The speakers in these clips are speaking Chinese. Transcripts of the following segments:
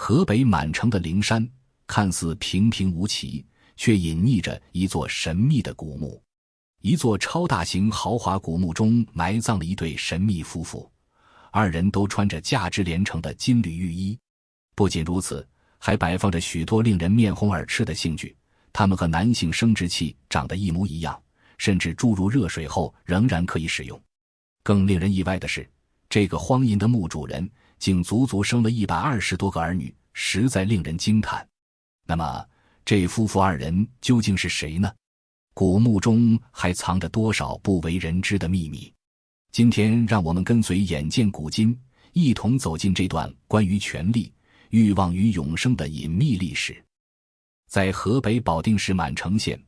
河北满城的灵山看似平平无奇，却隐匿着一座神秘的古墓。一座超大型豪华古墓中埋葬了一对神秘夫妇，二人都穿着价值连城的金缕玉衣。不仅如此，还摆放着许多令人面红耳赤的性具，它们和男性生殖器长得一模一样，甚至注入热水后仍然可以使用。更令人意外的是，这个荒淫的墓主人竟足足生了120多个儿女，实在令人惊叹。那么这夫妇二人究竟是谁呢？古墓中还藏着多少不为人知的秘密？今天让我们跟随眼见古今，一同走进这段关于权力、欲望与永生的隐秘历史。在河北保定市满城县，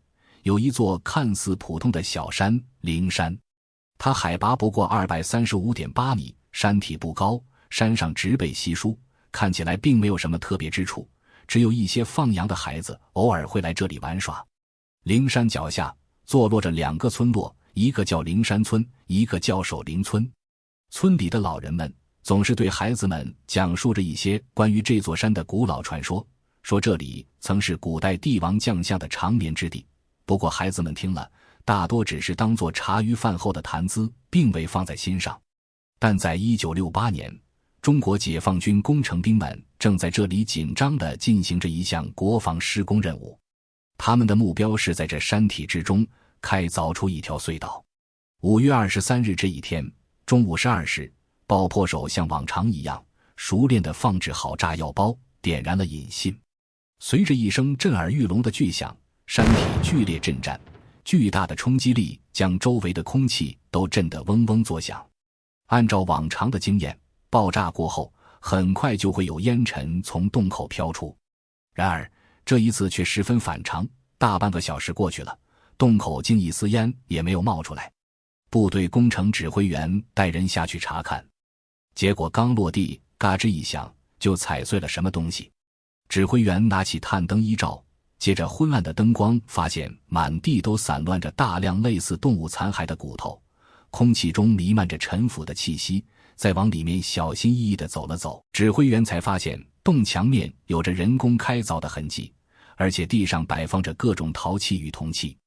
有一座看似普通的小山灵山，它海拔不过235.8米，山体不高，山上植被稀疏，看起来并没有什么特别之处，只有一些放羊的孩子偶尔会来这里玩耍。灵山脚下坐落着2个村落，一个叫灵山村，一个叫守灵村。村里的老人们总是对孩子们讲述着一些关于这座山的古老传说，说这里曾是古代帝王将相的长眠之地。不过孩子们听了，大多只是当作茶余饭后的谈资，并未放在心上。但在1968年，中国解放军工程兵们正在这里紧张地进行着一项国防施工任务。他们的目标是在这山体之中开凿出一条隧道。5月23日这一天中午12时，爆破手像往常一样熟练地放置好炸药包，点燃了引信。随着一声震耳欲聋的巨响，山体剧烈震颤，巨大的冲击力将周围的空气都震得嗡嗡作响。按照往常的经验，爆炸过后很快就会有烟尘从洞口飘出。然而这一次却十分反常，大半个小时过去了，洞口竟一丝烟也没有冒出来。部队工程指挥员带人下去查看，结果刚落地，嘎吱一响，就踩碎了什么东西。指挥员拿起探灯一照，借着昏暗的灯光，发现满地都散乱着大量类似动物残骸的骨头，空气中弥漫着陈腐的气息。再往里面小心翼翼地走了走，指挥员才发现洞墙面有着人工开凿的痕迹，而且地上摆放着各种陶器与铜器。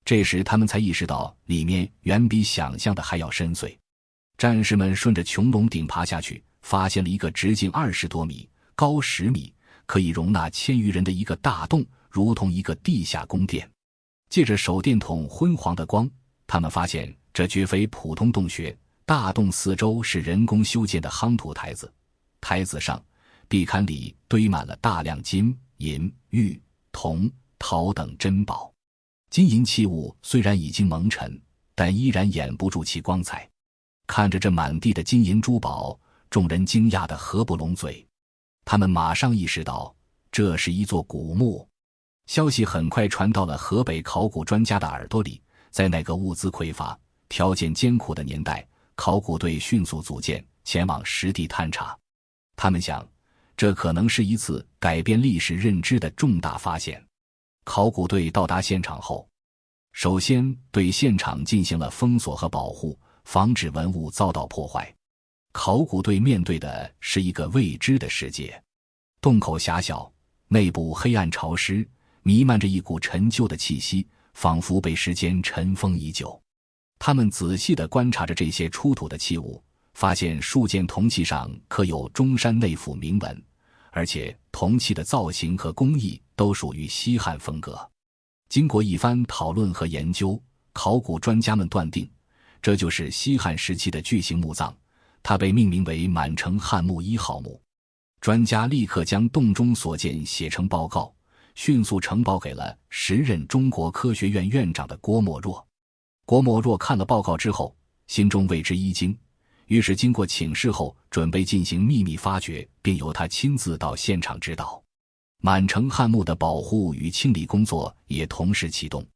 这时他们才意识到里面远比想象的还要深邃。战士们顺着穹窿顶爬下去，发现了一个直径20多米、高10米、可以容纳1000余人的一个大洞，如同一个地下宫殿。借着手电筒昏黄的光，他们发现这绝非普通洞穴，大洞四周是人工修建的夯土台子，台子上、壁龛里堆满了大量金、银、玉、铜、陶等珍宝。金银器物虽然已经蒙尘，但依然掩不住其光彩。看着这满地的金银珠宝，众人惊讶得合不拢嘴。他们马上意识到这是一座古墓。消息很快传到了河北考古专家的耳朵里，在那个物资匮乏、条件艰苦的年代，考古队迅速组建，前往实地探查。他们想，这可能是一次改变历史认知的重大发现。考古队到达现场后，首先对现场进行了封锁和保护，防止文物遭到破坏。考古队面对的是一个未知的世界。洞口狭小，内部黑暗潮湿，弥漫着一股陈旧的气息，仿佛被时间尘封已久。他们仔细地观察着这些出土的器物，发现数件铜器上刻有中山内府铭文，而且铜器的造型和工艺都属于西汉风格。经过一番讨论和研究，考古专家们断定，这就是西汉时期的巨型墓葬，它被命名为满城汉墓1号墓。专家立刻将洞中所见写成报告，迅速呈报给了时任中国科学院院长的郭沫若。郭沫若看了报告之后，心中为之一惊，于是经过请示后，准备进行秘密发掘，并由他亲自到现场指导。满城汉墓的保护与清理工作也同时启动。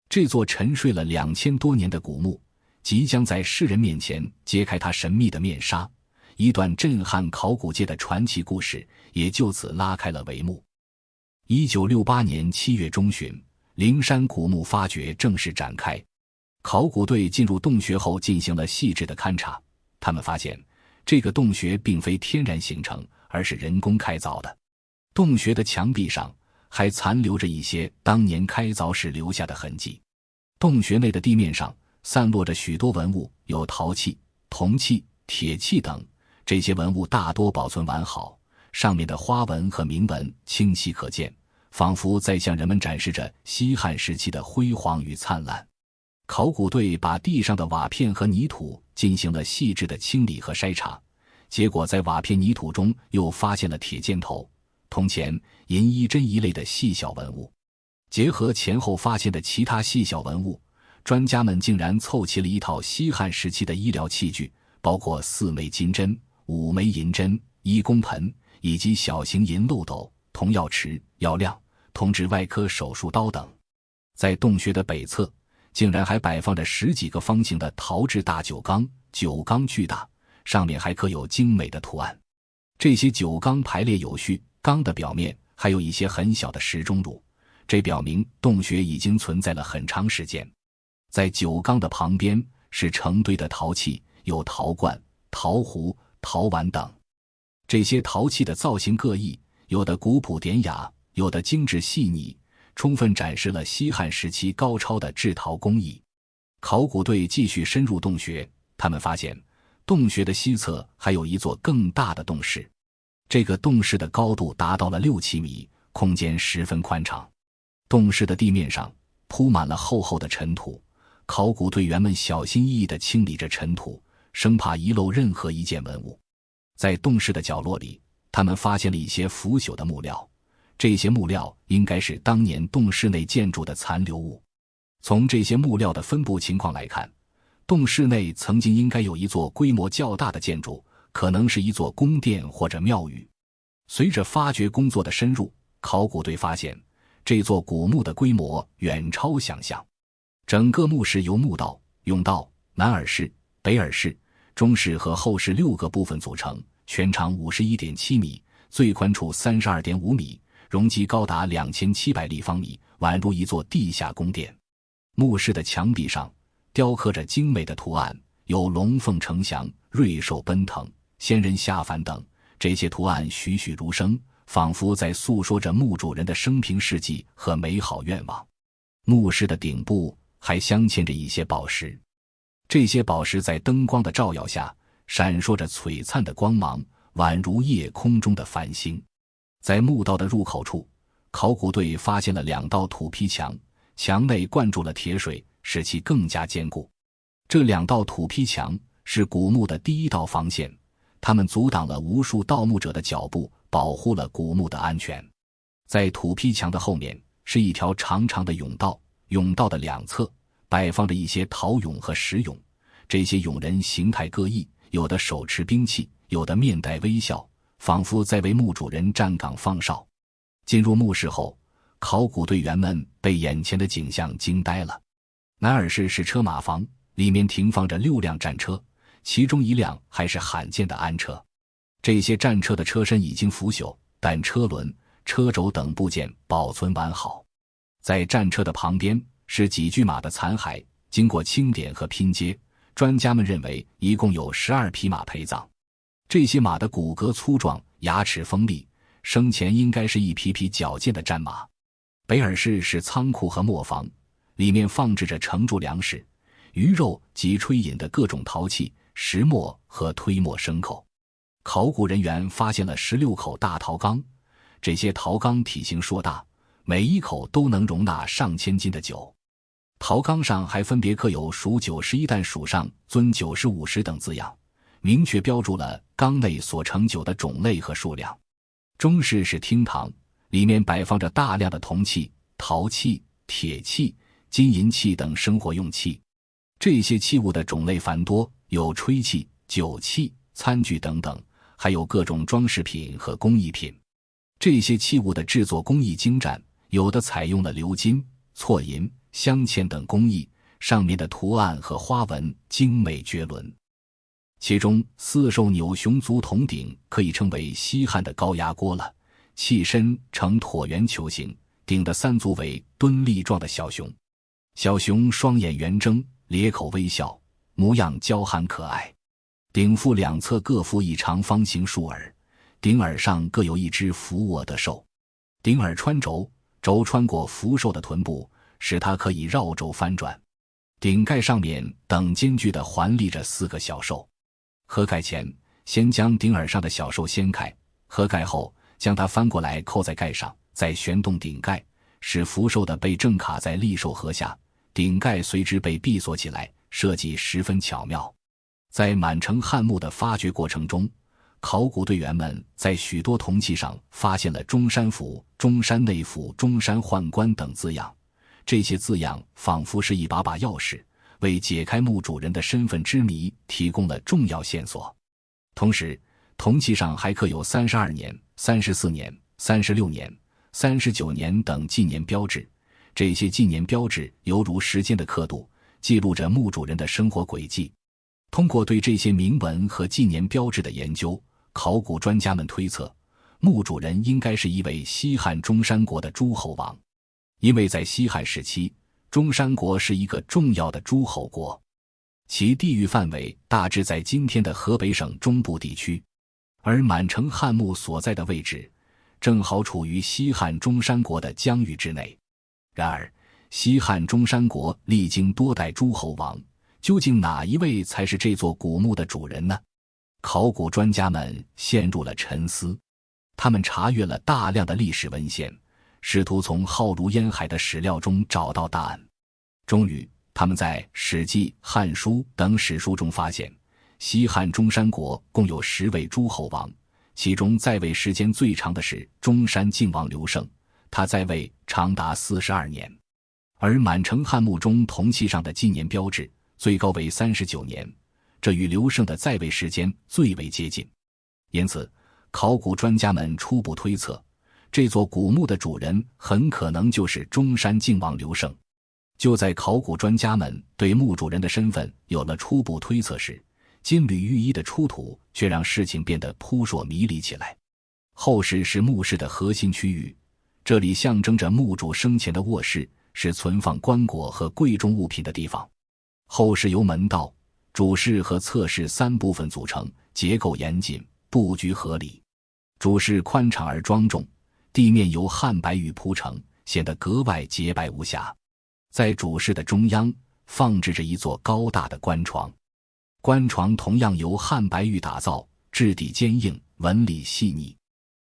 这座沉睡了2000多年的古墓，即将在世人面前揭开它神秘的面纱，一段震撼考古界的传奇故事也就此拉开了帷幕。1968年7月中旬，灵山古墓发掘正式展开。考古队进入洞穴后进行了细致的勘察，他们发现这个洞穴并非天然形成，而是人工开凿的。洞穴的墙壁上还残留着一些当年开凿时留下的痕迹。洞穴内的地面上散落着许多文物，有陶器、铜器、铁器等，这些文物大多保存完好，上面的花纹和铭文清晰可见，仿佛在向人们展示着西汉时期的辉煌与灿烂。考古队把地上的瓦片和泥土进行了细致的清理和筛查，结果在瓦片泥土中又发现了铁箭头、铜钱、银衣针一类的细小文物。结合前后发现的其他细小文物，专家们竟然凑齐了一套西汉时期的医疗器具，包括4枚金针、5枚银针、1公盆，以及小型银漏斗、铜药匙、药量、铜质外科手术刀等。在洞穴的北侧竟然还摆放着10几个方形的陶制大酒缸，酒缸巨大，上面还刻有精美的图案。这些酒缸排列有序，缸的表面还有一些很小的石钟乳，这表明洞穴已经存在了很长时间。在酒缸的旁边是成堆的陶器，有陶罐、陶壶、陶碗等。这些陶器的造型各异，有的古朴典雅，有的精致细腻，充分展示了西汉时期高超的制陶工艺。考古队继续深入洞穴，他们发现洞穴的西侧还有一座更大的洞室，这个洞室的高度达到了6-7米，空间十分宽敞。洞室的地面上铺满了厚厚的尘土，考古队员们小心翼翼地清理着尘土，生怕遗漏任何一件文物。在洞室的角落里，他们发现了一些腐朽的木料，这些木料应该是当年洞室内建筑的残留物。从这些木料的分布情况来看，洞室内曾经应该有一座规模较大的建筑，可能是一座宫殿或者庙宇。随着发掘工作的深入，考古队发现这座古墓的规模远超想象。整个墓室由墓道、甬道、南耳室、北耳室、中室和后室6个部分组成，全长 51.7 米，最宽处 32.5 米，容积高达2700立方米，宛如一座地下宫殿。墓室的墙壁上雕刻着精美的图案，有龙凤呈祥、瑞兽奔腾、仙人下凡等，这些图案栩栩如生，仿佛在诉说着墓主人的生平事迹和美好愿望。墓室的顶部还镶嵌着一些宝石，这些宝石在灯光的照耀下闪烁着璀璨的光芒，宛如夜空中的繁星。在墓道的入口处，考古队发现了2道土坯墙，墙内灌注了铁水，使其更加坚固。这2道土坯墙是古墓的第一道防线，它们阻挡了无数盗墓者的脚步，保护了古墓的安全。在土坯墙的后面是一条长长的甬道，甬道的2侧摆放着一些陶俑和石俑，这些俑人形态各异，有的手持兵器，有的面带微笑，仿佛在为墓主人站岗放哨。进入墓室后，考古队员们被眼前的景象惊呆了。南耳室是车马房，里面停放着6辆战车，其中1辆还是罕见的安车。这些战车的车身已经腐朽，但车轮、车轴等部件保存完好。在战车的旁边是几具马的残骸，经过清点和拼接，专家们认为一共有12匹马陪葬。这些马的骨骼粗壮，牙齿锋利，生前应该是一匹匹矫健的战马。北耳室是仓库和磨坊，里面放置着盛贮粮食、鱼肉及炊饮的各种陶器、石磨和推磨牲口。考古人员发现了16口大陶缸，这些陶缸体型硕大，每一口都能容纳上千斤的酒。陶缸上还分别刻有蜀91担蜀上尊95石等字样，明确标注了缸内所盛酒的种类和数量。中室是厅堂，里面摆放着大量的铜器、陶器、铁器、金银器等生活用器，这些器物的种类繁多，有吹器、酒器、餐具等等，还有各种装饰品和工艺品。这些器物的制作工艺精湛，有的采用了鎏金、错银、镶嵌等工艺，上面的图案和花纹精美绝伦。其中4兽扭熊足铜鼎可以称为西汉的高压锅了，器身呈椭圆球形，鼎的3足为墩粒状的小熊，小熊双眼圆睁，咧口微笑，模样娇憨可爱。鼎腹2侧各附一长方形竖耳，顶耳上各有一只伏卧的兽，顶耳穿轴，轴穿过伏兽的臀部，使它可以绕轴翻转。顶盖上面等间距地环立着4个小兽。合盖前，先将顶耳上的小兽掀开，合盖后将它翻过来扣在盖上，再旋动顶盖，使伏兽的背正卡在利兽颌下，顶盖随之被闭锁起来，设计十分巧妙。在满城汉墓的发掘过程中，考古队员们在许多铜器上发现了中山府、中山内府、中山宦官等字样，这些字样仿佛是一把把钥匙，为解开墓主人的身份之谜提供了重要线索。同时，铜器上还刻有32年、34年、36年、39年等纪年标志，这些纪年标志犹如时间的刻度，记录着墓主人的生活轨迹。通过对这些铭文和纪年标志的研究，考古专家们推测，墓主人应该是一位西汉中山国的诸侯王。因为在西汉时期，中山国是一个重要的诸侯国，其地域范围大致在今天的河北省中部地区，而满城汉墓所在的位置正好处于西汉中山国的疆域之内。然而，西汉中山国历经多代诸侯王，究竟哪一位才是这座古墓的主人呢？考古专家们陷入了沉思，他们查阅了大量的历史文献，试图从浩如烟海的史料中找到答案。终于，他们在《史记》《汉书》等史书中发现，西汉中山国共有10位诸侯王，其中在位时间最长的是中山靖王刘胜，他在位长达42年。而满城汉墓中铜器上的纪年标志最高为39年，这与刘胜的在位时间最为接近。因此，考古专家们初步推测，这座古墓的主人很可能就是中山靖王刘胜。就在考古专家们对墓主人的身份有了初步推测时，金缕玉衣的出土却让事情变得扑朔迷离起来。后室是墓室的核心区域，这里象征着墓主生前的卧室，是存放棺椁和贵重物品的地方。后室由门道、主室和侧室3部分组成，结构严谨，布局合理。主室宽敞而庄重，地面由汉白玉铺成，显得格外洁白无瑕。在主室的中央放置着一座高大的棺床，棺床同样由汉白玉打造，质地坚硬，纹理细腻。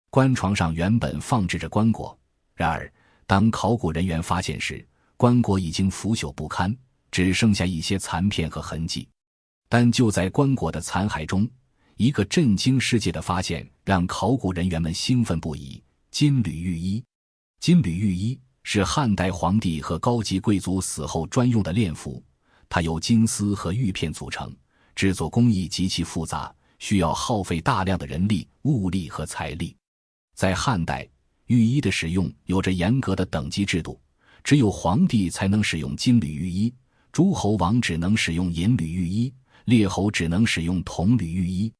棺床上原本放置着棺椁，然而当考古人员发现时，棺椁已经腐朽不堪，只剩下一些残片和痕迹。但就在棺椁的残骸中，一个震惊世界的发现让考古人员们兴奋不已：金缕玉衣。金缕玉衣是汉代皇帝和高级贵族死后专用的殓服，它由金丝和玉片组成，制作工艺极其复杂，需要耗费大量的人力、物力和财力。在汉代，玉衣的使用有着严格的等级制度，只有皇帝才能使用金缕玉衣，诸侯王只能使用银缕玉衣，列侯只能使用铜缕玉衣。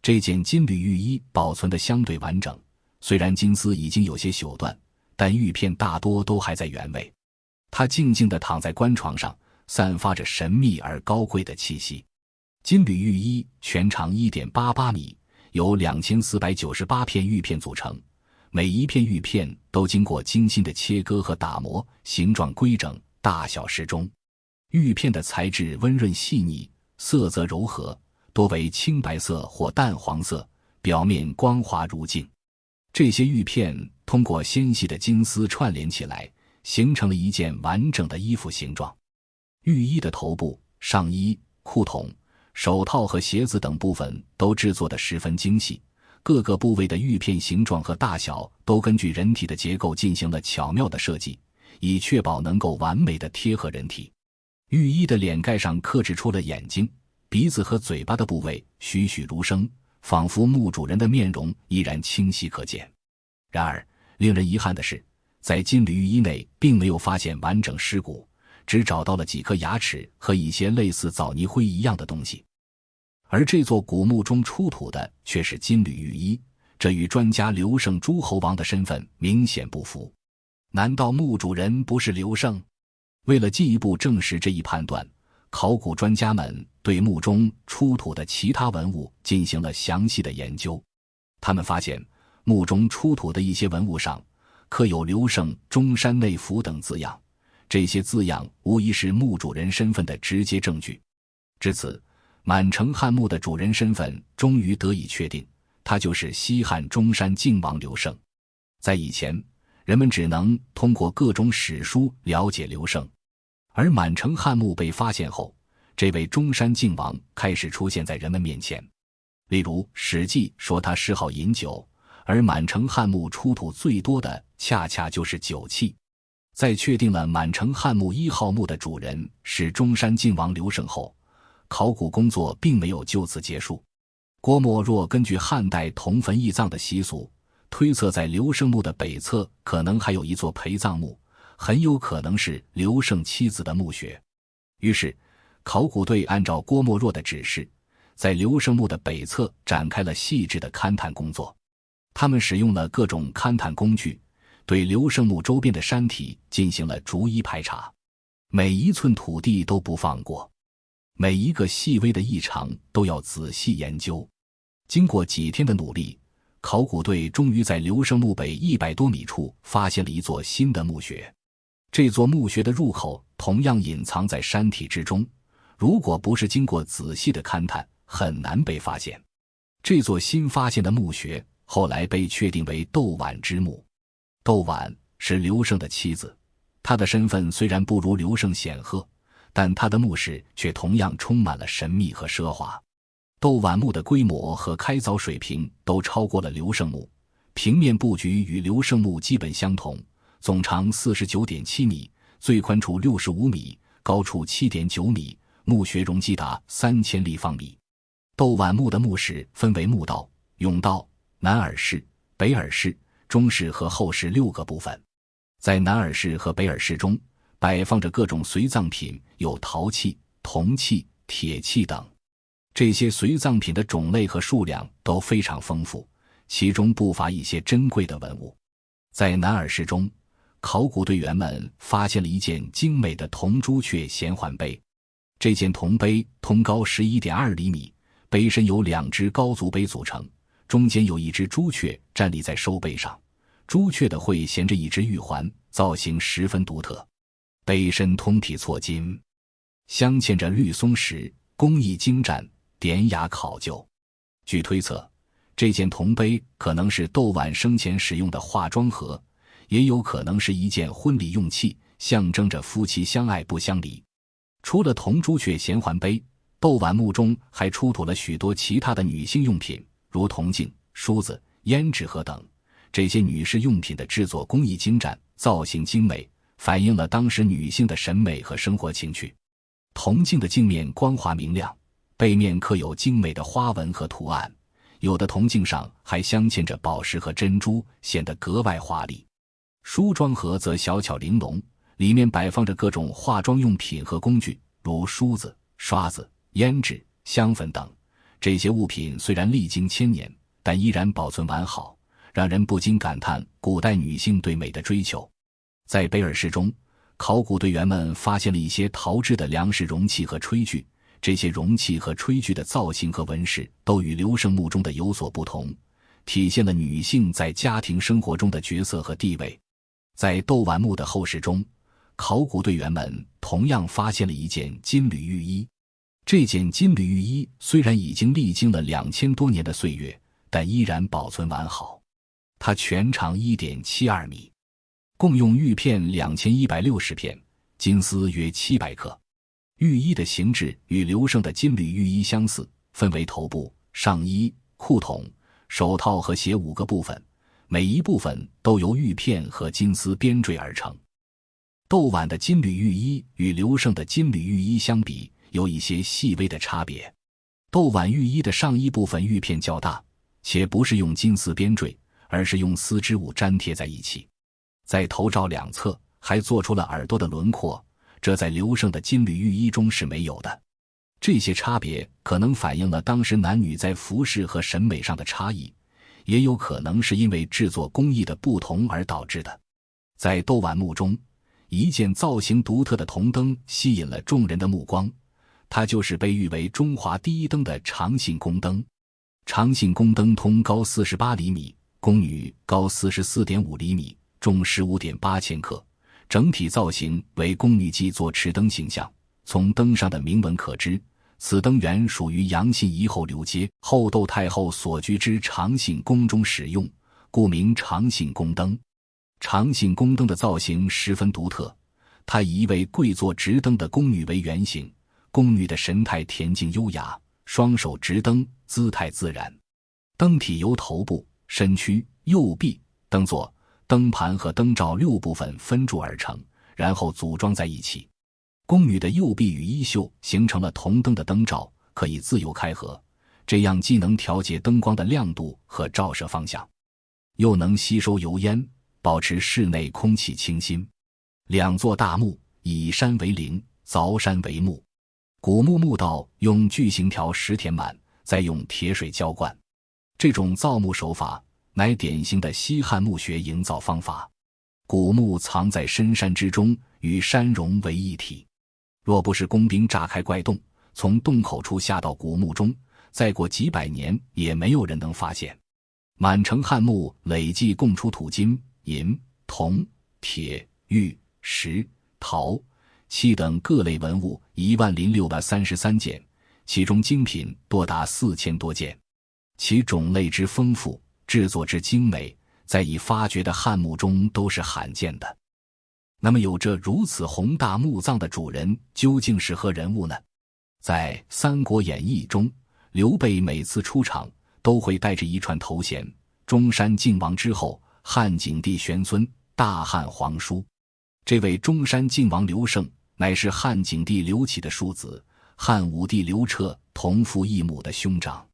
这件金缕玉衣保存得相对完整，虽然金丝已经有些朽断，但玉片大多都还在原位。它静静地躺在棺床上，散发着神秘而高贵的气息。金缕玉衣全长 1.88 米，由2498片玉片组成，每一片玉片都经过精心的切割和打磨，形状规整，大小适中。玉片的材质温润细腻，色泽柔和，多为青白色或淡黄色，表面光滑如镜。这些玉片通过纤细的金丝串联起来，形成了一件完整的衣服形状。玉衣的头部、上衣、裤筒、手套和鞋子等部分都制作得十分精细，各个部位的玉片形状和大小都根据人体的结构进行了巧妙的设计，以确保能够完美地贴合人体。玉衣的脸盖上刻制出了眼睛、鼻子和嘴巴的部位栩栩如生，仿佛墓主人的面容依然清晰可见。然而，令人遗憾的是，在金缕玉衣内并没有发现完整尸骨，只找到了几颗牙齿和一些类似枣泥灰一样的东西。而这座古墓中出土的却是金缕玉衣，这与专家刘胜诸侯王的身份明显不符。难道墓主人不是刘胜？为了进一步证实这一判断，考古专家们对墓中出土的其他文物进行了详细的研究。他们发现墓中出土的一些文物上刻有刘胜中山内府等字样，这些字样无疑是墓主人身份的直接证据。至此，满城汉墓的主人身份终于得以确定，他就是西汉中山靖王刘胜。在以前，人们只能通过各种史书了解刘胜，而满城汉墓被发现后，这位中山靖王开始出现在人们面前。例如《史记》说他嗜好饮酒，而满城汉墓出土最多的恰恰就是酒器。在确定了满城汉墓1号墓的主人是中山靖王刘胜后，考古工作并没有就此结束。郭沫若根据汉代同坟异葬的习俗，推测在刘胜墓的北侧可能还有一座陪葬墓，很有可能是刘胜妻子的墓穴。于是考古队按照郭沫若的指示，在刘胜墓的北侧展开了细致的勘探工作。他们使用了各种勘探工具，对刘胜墓周边的山体进行了逐一排查，每一寸土地都不放过，每一个细微的异常都要仔细研究。经过几天的努力，考古队终于在刘胜墓北100多米处发现了一座新的墓穴。这座墓穴的入口同样隐藏在山体之中，如果不是经过仔细的勘探，很难被发现。这座新发现的墓穴后来被确定为窦婉之墓。窦婉是刘胜的妻子，她的身份虽然不如刘胜显赫，但她的墓室却同样充满了神秘和奢华。窦婉墓的规模和开凿水平都超过了刘胜墓，平面布局与刘胜墓基本相同，总长 49.7 米，最宽处65米，高处 7.9 米，墓穴容积达3000立方米。窦婉墓的墓室分为墓道、甬道、南耳室、北耳室、中室和后室6个部分。在南耳室和北耳室中摆放着各种随葬品，有陶器、铜器、铁器等。这些随葬品的种类和数量都非常丰富，其中不乏一些珍贵的文物。在南耳室中，考古队员们发现了一件精美的铜朱雀衔环杯。这件铜杯通高 11.2 厘米，杯身由2只高足杯组成，中间有一只朱雀站立在收杯上，朱雀的喙衔着一只玉环，造型十分独特。杯身通体错金，镶嵌着绿松石，工艺精湛，典雅考究。据推测，这件铜杯可能是窦婉生前使用的化妆盒，也有可能是一件婚礼用器，象征着夫妻相爱不相离。除了铜朱雀衔环杯，窦婉墓中还出土了许多其他的女性用品，如铜镜、梳子、胭脂盒等。这些女士用品的制作工艺精湛，造型精美，反映了当时女性的审美和生活情趣。铜镜的镜面光滑明亮，背面刻有精美的花纹和图案，有的铜镜上还镶嵌着宝石和珍珠，显得格外华丽。梳妆盒则小巧玲珑，里面摆放着各种化妆用品和工具，如梳子、刷子、胭脂、香粉等。这些物品虽然历经千年，但依然保存完好，让人不禁感叹古代女性对美的追求。在北耳室中，考古队员们发现了一些陶制的粮食容器和炊具，这些容器和炊具的造型和纹饰都与刘胜墓中的有所不同，体现了女性在家庭生活中的角色和地位。在窦婉墓的后室中，考古队员们同样发现了一件金缕玉衣。这件金缕玉衣虽然已经历经了2000多年的岁月，但依然保存完好。它全长 1.72 米，共用玉片2160片，金丝约700克。玉衣的形制与刘胜的金缕玉衣相似，分为头部、上衣、裤筒、手套和鞋5个部分，每一部分都由玉片和金丝编缀而成。窦婉的金缕玉衣与刘胜的金缕玉衣相比，有一些细微的差别。窦婉玉衣的上衣部分玉片较大，且不是用金丝编缀，而是用丝织物粘贴在一起。在头罩两侧还做出了耳朵的轮廓，这在刘胜的金缕玉衣中是没有的。这些差别可能反映了当时男女在服饰和审美上的差异，也有可能是因为制作工艺的不同而导致的。在窦婉墓中，一件造型独特的铜灯吸引了众人的目光，它就是被誉为中华第一灯的长信宫灯。长信宫灯通高48厘米，宫女高44.5厘米，重15.8千克，整体造型为宫女祭座持灯形象。从灯上的铭文可知，此灯原属于杨信遗后刘阶后窦太后所居之长信宫中使用，故名长信宫灯。长信宫灯的造型十分独特，它以一位跪坐执灯的宫女为原型，宫女的神态恬静优雅，双手执灯，姿态自然。灯体由头部、身躯、右臂、灯座、灯盘和灯罩6部分分铸而成，然后组装在一起。宫女的右臂与衣袖形成了铜灯的灯罩，可以自由开合，这样既能调节灯光的亮度和照射方向，又能吸收油烟，保持室内空气清新。2座大木，以山为陵，凿山为墓。古墓墓道用巨型条石填满，再用铁水浇灌。这种造墓手法乃典型的西汉墓穴营造方法。古墓藏在深山之中，与山融为一体。若不是工兵炸开怪洞，从洞口处下到古墓中，再过几百年也没有人能发现。满城汉墓累计供出土金、银、铜、铁、玉、石、陶、漆等各类文物10633件，其中精品多达4000多件，其种类之丰富，制作之精美，在已发掘的汉墓中都是罕见的。那么有着如此宏大墓葬的主人究竟是何人物呢？在《三国演义》中，刘备每次出场都会带着一串头衔：中山靖王之后，汉景帝玄孙，大汉皇叔。这位中山靖王刘胜乃是汉景帝刘启的庶子，汉武帝刘彻同父异母的兄长。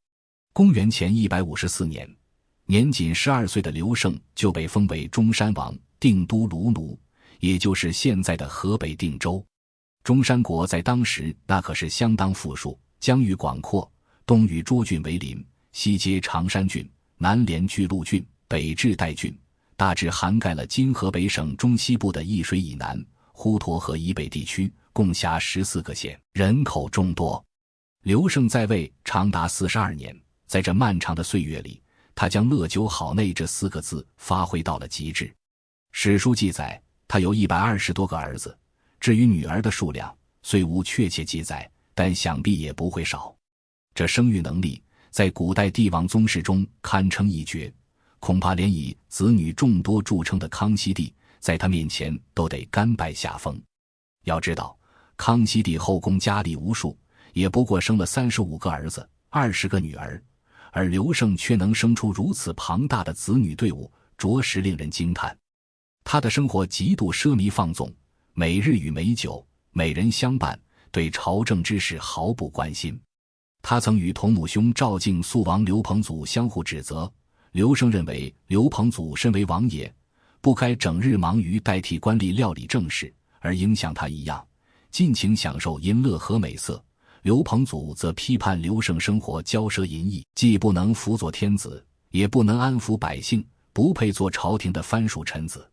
公元前154年，年仅12岁的刘胜就被封为中山王，定都卢奴，也就是现在的河北定州。中山国在当时那可是相当富庶，疆域广阔，东与涿郡为邻，西接常山郡，南连巨鹿郡，北至代郡，大致涵盖了今河北省中西部的易水以南、滹沱河以北地区，共辖14个县，人口众多。刘胜在位长达42年，在这漫长的岁月里，他将乐酒好内这4个字发挥到了极致。史书记载，他有120多个儿子，至于女儿的数量，虽无确切记载，但想必也不会少。这生育能力在古代帝王宗室中堪称一绝，恐怕连以子女众多著称的康熙帝，在他面前都得甘拜下风。要知道，康熙帝后宫佳丽无数，也不过生了35个儿子，20个女儿，而刘胜却能生出如此庞大的子女队伍，着实令人惊叹。他的生活极度奢靡放纵，每日与美酒、美人相伴，对朝政之事毫不关心。他曾与同母兄赵敬肃王刘彭祖相互指责，刘胜认为刘彭祖身为王爷，不该整日忙于代替官吏料理政事，而应像他一样尽情享受淫乐和美色。刘彭祖则批判刘胜生活骄奢淫逸，既不能辅佐天子，也不能安抚百姓，不配做朝廷的藩属臣子。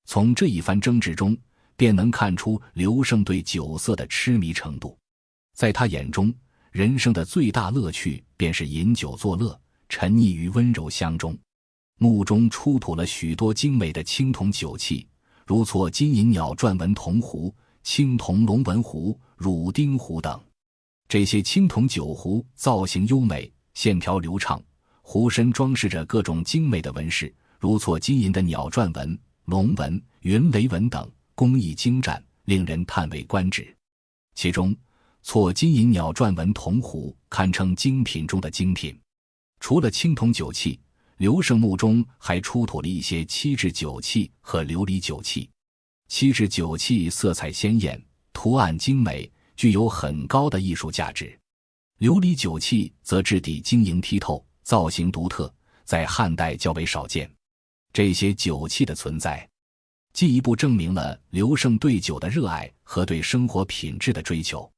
从这一番争执中，便能看出刘胜对酒色的痴迷程度。在他眼中，人生的最大乐趣便是饮酒作乐，沉溺于温柔乡中。墓中出土了许多精美的青铜酒器，如错金银鸟篆纹铜壶、青铜龙纹壶、乳丁壶等。这些青铜酒壶造型优美，线条流畅，壶身装饰着各种精美的纹饰，如错金银的鸟篆纹、龙纹、云雷纹等，工艺精湛，令人叹为观止。其中错金银鸟篆纹铜壶堪称精品中的精品。除了青铜酒器，刘胜墓中还出土了一些漆制酒器和琉璃酒器。漆制酒器色彩鲜艳，图案精美，具有很高的艺术价值。琉璃酒器则质地晶莹剔透，造型独特，在汉代较为少见。这些酒器的存在，进一步证明了刘胜对酒的热爱和对生活品质的追求。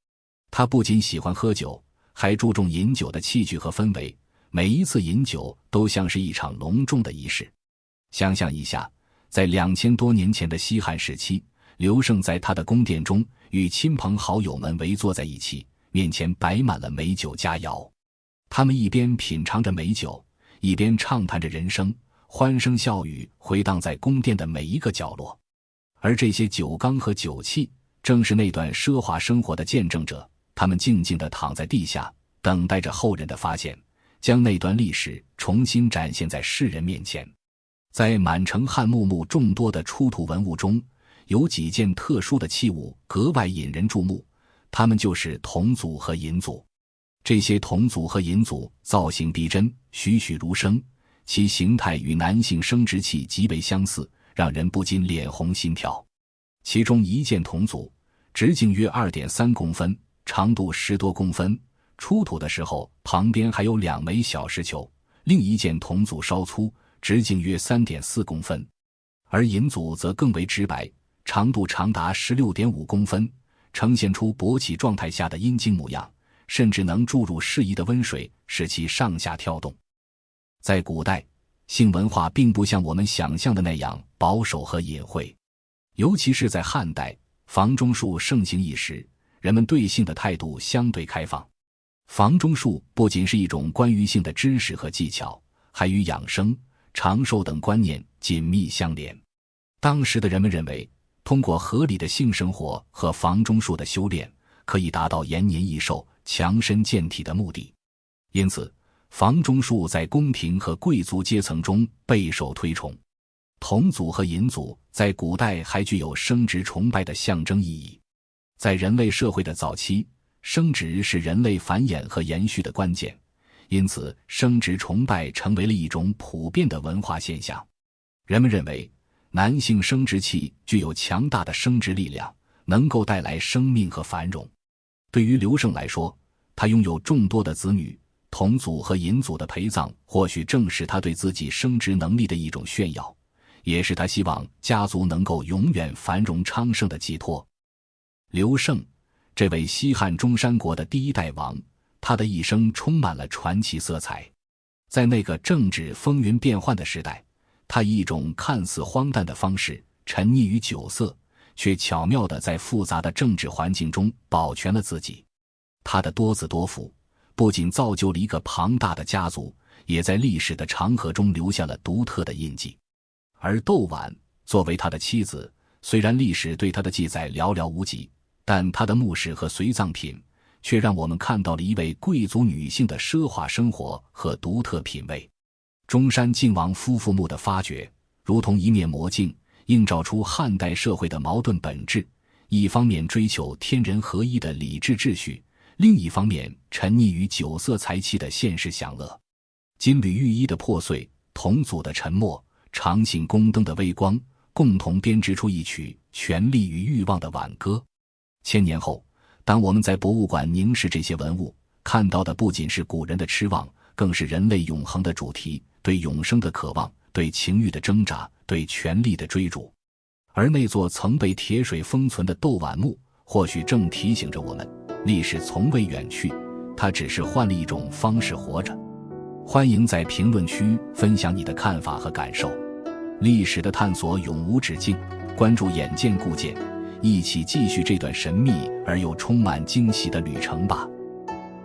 他不仅喜欢喝酒，还注重饮酒的器具和氛围，每一次饮酒都像是一场隆重的仪式。想象一下，在2000多年前的西汉时期，刘胜在他的宫殿中与亲朋好友们围坐在一起，面前摆满了美酒佳肴。他们一边品尝着美酒，一边畅谈着人生，欢声笑语回荡在宫殿的每一个角落。而这些酒缸和酒器正是那段奢华生活的见证者，他们静静地躺在地下，等待着后人的发现，将那段历史重新展现在世人面前。在满城汉墓众多的出土文物中，有几件特殊的器物格外引人注目，它们就是铜祖和银祖。这些铜祖和银祖造型逼真，栩栩如生，其形态与男性生殖器极为相似，让人不禁脸红心跳。其中一件铜祖直径约 2.3 公分，长度10多公分，出土的时候旁边还有2枚小石球。另一件铜祖稍粗，直径约 3.4 公分，而银祖则更为直白，长度长达 16.5 公分，呈现出勃起状态下的阴茎模样，甚至能注入适宜的温水，使其上下跳动。在古代，性文化并不像我们想象的那样保守和隐晦，尤其是在汉代，房中术盛行一时，人们对性的态度相对开放。房中术不仅是一种关于性的知识和技巧，还与养生、长寿等观念紧密相连。当时的人们认为，通过合理的性生活和房中术的修炼，可以达到延年益寿、强身健体的目的。因此，房中术在宫廷和贵族阶层中备受推崇。铜祖和银祖在古代还具有生殖崇拜的象征意义。在人类社会的早期，生殖是人类繁衍和延续的关键，因此生殖崇拜成为了一种普遍的文化现象。人们认为，男性生殖器具有强大的生殖力量，能够带来生命和繁荣。对于刘胜来说，他拥有众多的子女，铜祖和银祖的陪葬或许正是他对自己生殖能力的一种炫耀，也是他希望家族能够永远繁荣昌盛的寄托。刘胜，这位西汉中山国的第一代王，他的一生充满了传奇色彩。在那个政治风云变幻的时代，他以一种看似荒诞的方式沉溺于酒色，却巧妙地在复杂的政治环境中保全了自己。他的多子多妇不仅造就了一个庞大的家族，也在历史的长河中留下了独特的印记。而窦婉作为他的妻子，虽然历史对他的记载寥寥无几，但他的墓室和随葬品却让我们看到了一位贵族女性的奢华生活和独特品味。中山靖王夫妇墓的发掘，如同一面魔镜，映照出汉代社会的矛盾本质，一方面追求天人合一的理智秩序，另一方面沉溺于酒色财气的现实享乐。金缕玉衣的破碎，铜祖的沉默，长信宫灯的微光，共同编织出一曲权力与欲望的挽歌。千年后，当我们在博物馆凝视这些文物，看到的不仅是古人的痴望，更是人类永恒的主题，对永生的渴望，对情欲的挣扎，对权力的追逐。而那座曾被铁水封存的窦婉墓，或许正提醒着我们，历史从未远去，它只是换了一种方式活着。欢迎在评论区分享你的看法和感受。历史的探索永无止境，关注眼见故见，一起继续这段神秘而又充满惊喜的旅程吧。